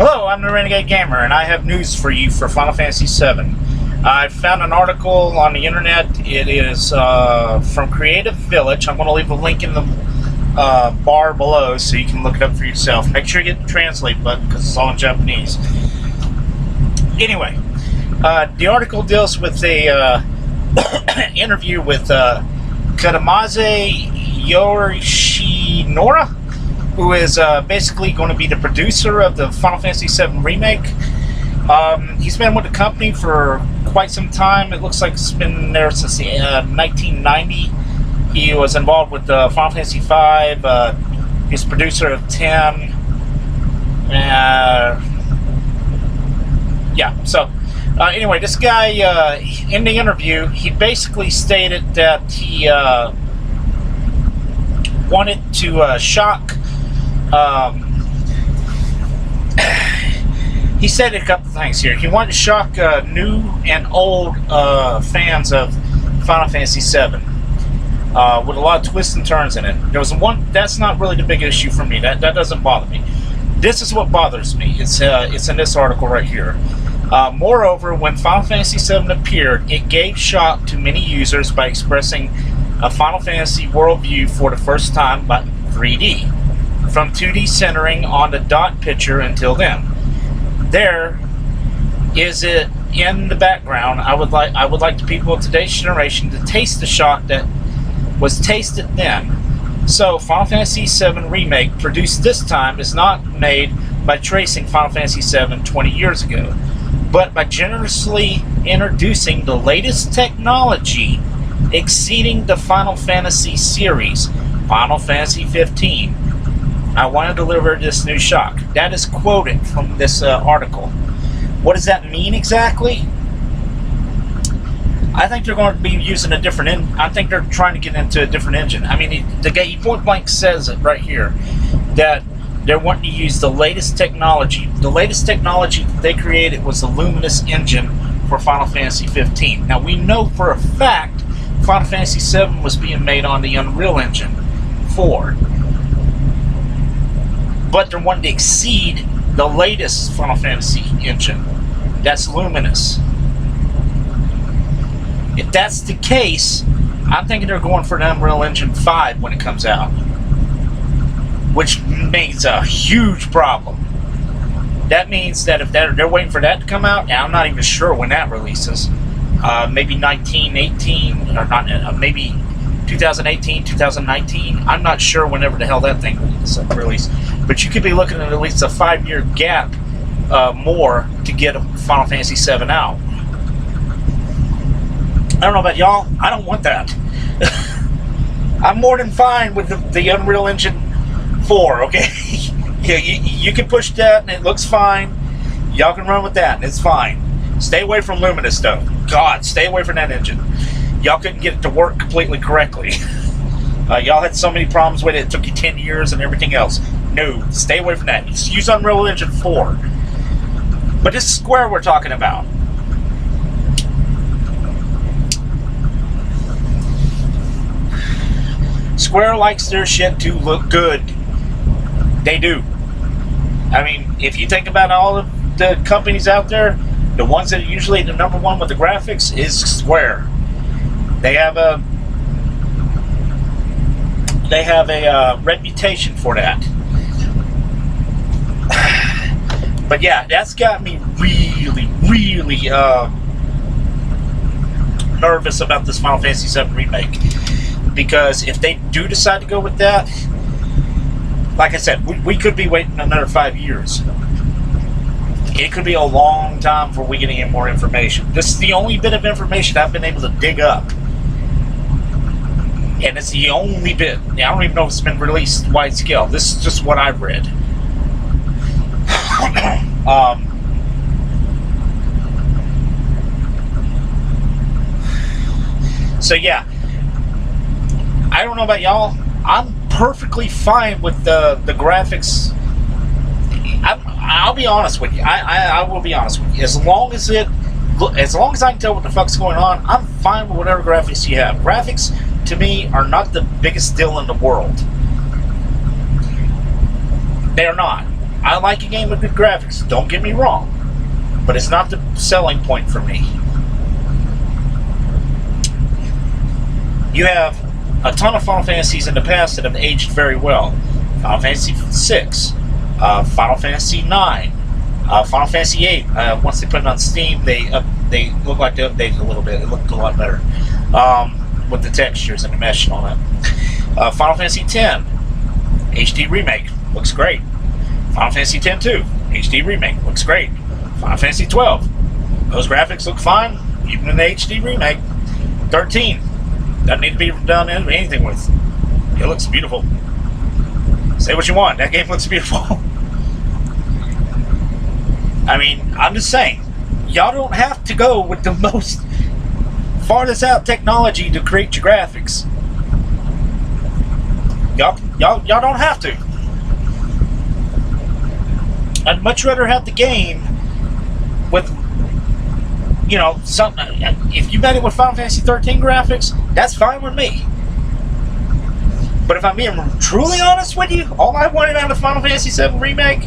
Hello, I'm the Renegade Gamer, and I have news for you for Final Fantasy VII. I found an article on the internet. It is from Creative Village. I'm going to leave a link in the bar below so you can look it up for yourself. Make sure you get the translate button because it's all in Japanese. Anyway, the article deals with a interview with Kadamaze Yoshinora, who is basically going to be the producer of the Final Fantasy VII Remake. He's been with the company for quite some time. It looks like it's been there since 1990. He was involved with Final Fantasy V. He's producer of 10. Yeah, so anyway, this guy, in the interview, he basically stated that he wanted to shock. He said a couple things here. He wanted to shock new and old fans of Final Fantasy VII with a lot of twists and turns in it. There was one that's not really the big issue for me. That doesn't bother me. This is what bothers me. It's in this article right here. Moreover, when Final Fantasy VII appeared, it gave shock to many users by expressing a Final Fantasy worldview for the first time by 3D. From 2D centering on the dot picture until then. There is it in the background. I would like the people of today's generation to taste the shock that was tasted then. So Final Fantasy VII Remake produced this time is not made by tracing Final Fantasy VII 20 years ago, but by generously introducing the latest technology exceeding the Final Fantasy series, Final Fantasy 15. I want to deliver this new shock. That is quoted from this article. What does that mean exactly? I think they're going to be using a different I think they're trying to get into a different engine. I mean, the guy point blank says it right here that they're wanting to use the latest technology. The latest technology that they created was the Luminous engine for Final Fantasy 15. Now we know for a fact Final Fantasy 7 was being made on the Unreal Engine 4. But they're wanting to exceed the latest Final Fantasy engine. That's Luminous. If that's the case, I'm thinking they're going for the Unreal Engine 5 when it comes out. Which means a huge problem. That means that if they're waiting for that to come out, and I'm not even sure when that releases, maybe 1918, or not, maybe 2018, 2019. I'm not sure whenever the hell that thing released. But you could be looking at least a 5-year gap more to get a Final Fantasy VII out. I don't know about y'all. I don't want that. I'm more than fine with the Unreal Engine 4, okay? Yeah, you can push that and it looks fine. Y'all can run with that and it's fine. Stay away from Luminous though. God, stay away from that engine. Y'all couldn't get it to work completely correctly. Y'all had so many problems with it. It took you 10 years and everything else. No, stay away from that. Just use Unreal Engine 4. But this is Square we're talking about. Square likes their shit to look good. They do. I mean, if you think about all of the companies out there, the ones that are usually the number one with the graphics is Square. They have a reputation for that. But yeah, that's got me really nervous about this Final Fantasy VII Remake. Because if they do decide to go with that, like I said, we could be waiting another 5 years. It could be a long time before we get any more information. This is the only bit of information I've been able to dig up. And it's the only bit. I don't even know if it's been released wide scale. This is just what I've read. So yeah, I don't know about y'all. I'm perfectly fine with the graphics. I'll be honest with you. I will be honest with you. As long as I can tell what the fuck's going on, I'm fine with whatever graphics you have. Graphics to me are not the biggest deal in the world. They are not. I like a game with good graphics, don't get me wrong, but it's not the selling point for me. You have a ton of Final Fantasies in the past that have aged very well. Final Fantasy VI, Final Fantasy IX, Final Fantasy VIII. Once they put it on Steam, they look like they updated a little bit. It looked a lot better with the textures and the mesh and all that. Final Fantasy X, HD remake, looks great. Final Fantasy X-2, HD remake, looks great. Final Fantasy XII, those graphics look fine, even in the HD remake. 13, doesn't need to be done anything with. It looks beautiful. Say what you want, that game looks beautiful. I mean, I'm just saying, y'all don't have to go with the most farthest out technology to create your graphics. Y'all don't have to. I'd much rather have the game with, you know, something. If you made it with Final Fantasy 13 graphics, that's fine with me. But if I'm being truly honest with you, all I wanted out of Final Fantasy 7 Remake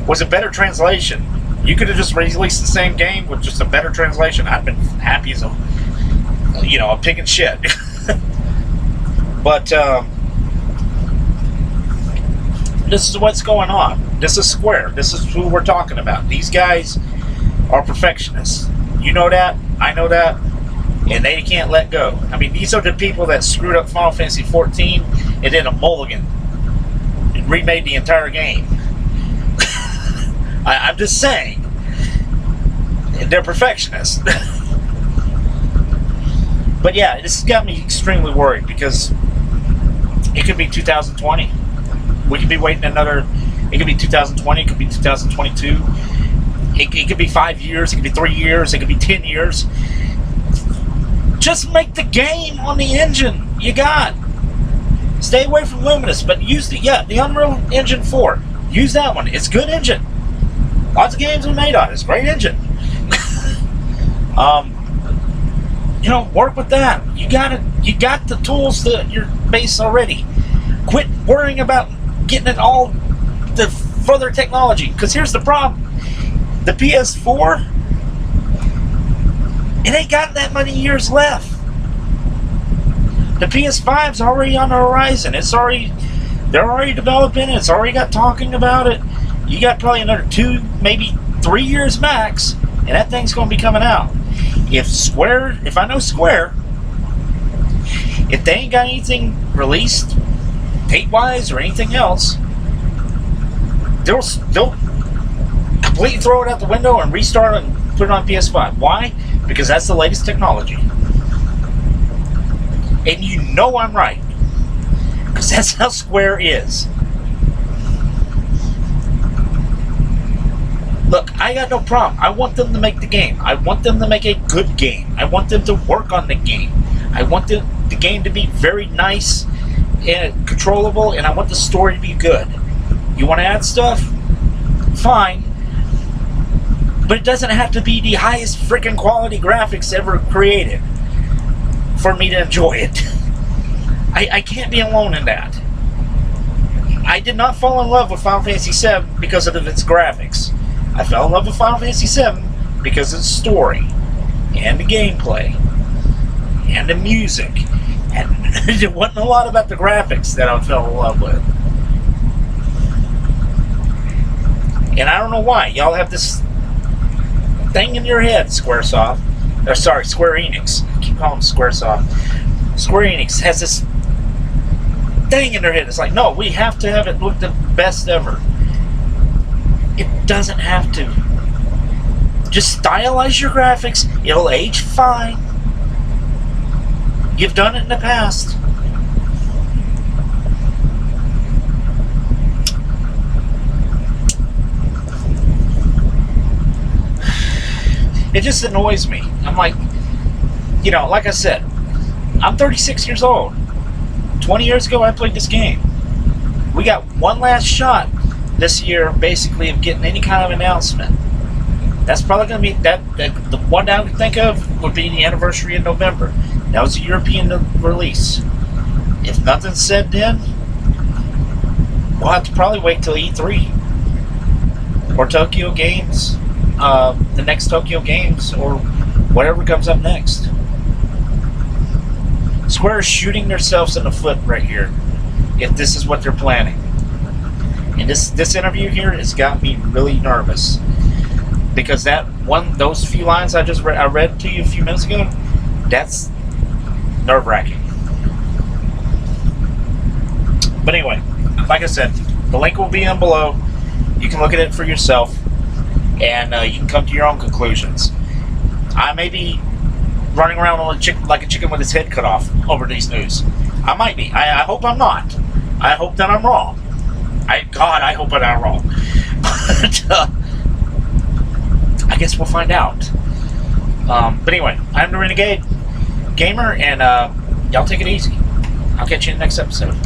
was a better translation. You could have just released the same game with just a better translation. I've been happy as a, you know, a pig in shit. But this is what's going on. This is Square. This is who we're talking about. These guys are perfectionists. You know that. I know that. And they can't let go. I mean, these are the people that screwed up Final Fantasy 14 and did a mulligan and remade the entire game. I'm just saying. They're perfectionists. But yeah, this has got me extremely worried because it could be 2020. We could be waiting another. It could be 2020. It could be 2022. It could be 5 years. It could be 3 years. It could be 10 years. Just make the game on the engine you got. Stay away from Luminous, but use the Unreal Engine 4. Use that one. It's a good engine. Lots of games are made on it. It's a great engine. You know, work with that. You got the tools to your base already. Quit worrying about getting it all the further technology. Because here's the problem. The PS4, it ain't got that many years left. The PS5's already on the horizon. They're already developing it. It's already got talking about it. You got probably another 2, maybe 3 years max, and that thing's going to be coming out. If I know Square, if they ain't got anything released, date-wise or anything else, they'll completely throw it out the window and restart it and put it on PS5. Why? Because that's the latest technology. And you know I'm right. Because that's how Square is. Look, I got no problem. I want them to make the game. I want them to make a good game. I want them to work on the game. I want the game to be very nice and controllable, and I want the story to be good. You want to add stuff? Fine. But it doesn't have to be the highest freaking quality graphics ever created for me to enjoy it. I can't be alone in that. I did not fall in love with Final Fantasy VII because of its graphics. I fell in love with Final Fantasy VII because of the story, and the gameplay, and the music. And it wasn't a lot about the graphics that I fell in love with. And I don't know why. Y'all have this thing in your head, Square Enix. I keep calling them Squaresoft. Square Enix has this thing in their head. It's like, no, we have to have it look the best ever. It doesn't have to. Just stylize your graphics. It'll age fine. You've done it in the past. It just annoys me. I'm like, you know, like I said, I'm 36 years old. 20 years ago, I played this game. We got one last shot this year, basically, of getting any kind of announcement. That's probably going to be the one I would think of would be the anniversary in November. That was a European release. If nothing's said then, we'll have to probably wait till E3. or Tokyo Games, the next Tokyo Games, or whatever comes up next. Square is shooting themselves in the foot right here, if this is what they're planning. And this interview here has got me really nervous, because those few lines I read to you a few minutes ago, that's nerve-wracking. But anyway, like I said, the link will be in below. You can look at it for yourself, and you can come to your own conclusions. I may be running around like a chicken with his head cut off over these news. I might be. I hope I'm not. I hope that I'm wrong. God, I hope that I'm wrong. But I guess we'll find out. But anyway, I'm the Renegade Gamer, and y'all take it easy. I'll catch you in the next episode.